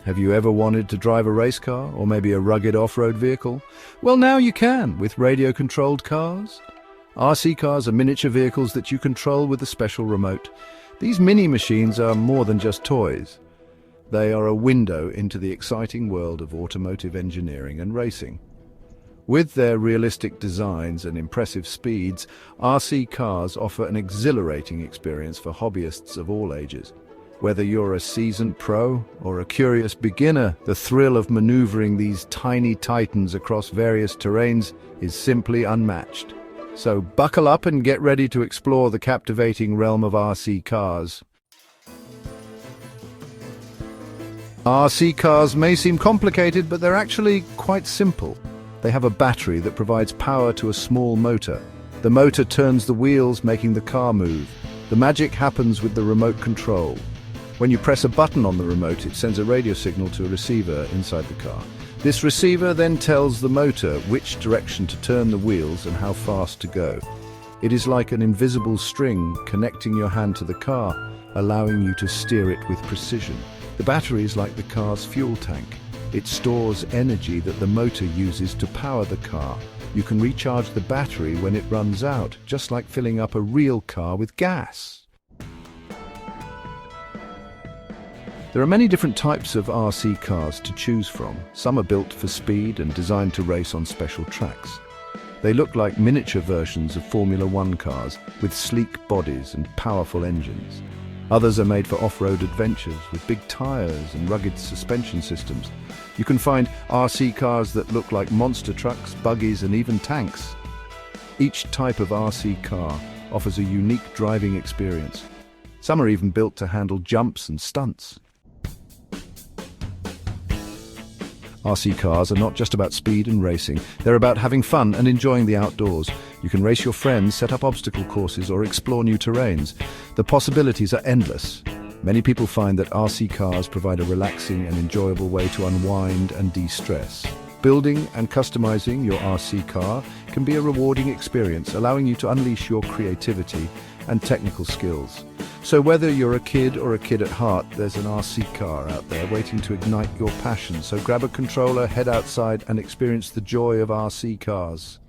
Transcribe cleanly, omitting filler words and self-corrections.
Have you ever wanted to drive a race car or maybe a rugged off-road vehicle? Well, now you can with radio-controlled cars. RC cars are miniature vehicles that you control with a special remote. These mini machines are more than just toys. They are a window into the exciting world of automotive engineering and racing. With their realistic designs and impressive speeds, RC cars offer an exhilarating experience for hobbyists of all ages. Whether you're a seasoned pro or a curious beginner, the thrill of maneuvering these tiny titans across various terrains is simply unmatched. So buckle up and get ready to explore the captivating realm of RC cars. RC cars may seem complicated, but they're actually quite simple. They have a battery that provides power to a small motor. The motor turns the wheels, making the car move. The magic happens with the remote control. When you press a button on the remote, it sends a radio signal to a receiver inside the car. This receiver then tells the motor which direction to turn the wheels and how fast to go. It is like an invisible string connecting your hand to the car, allowing you to steer it with precision. The battery is like the car's fuel tank. It stores energy that the motor uses to power the car. You can recharge the battery when it runs out, just like filling up a real car with gas. There are many different types of RC cars to choose from. Some are built for speed and designed to race on special tracks. They look like miniature versions of Formula One cars with sleek bodies and powerful engines. Others are made for off-road adventures with big tires and rugged suspension systems. You can find RC cars that look like monster trucks, buggies, and even tanks. Each type of RC car offers a unique driving experience. Some are even built to handle jumps and stunts. RC cars are not just about speed and racing. They're about having fun and enjoying the outdoors. You can race your friends, set up obstacle courses, or explore new terrains. The possibilities are endless. Many people find that RC cars provide a relaxing and enjoyable way to unwind and de-stress. Building and customizing your RC car can be a rewarding experience, allowing you to unleash your creativity and technical skills. So whether you're a kid or a kid at heart, there's an RC car out there waiting to ignite your passion. So grab a controller, head outside, and experience the joy of RC cars.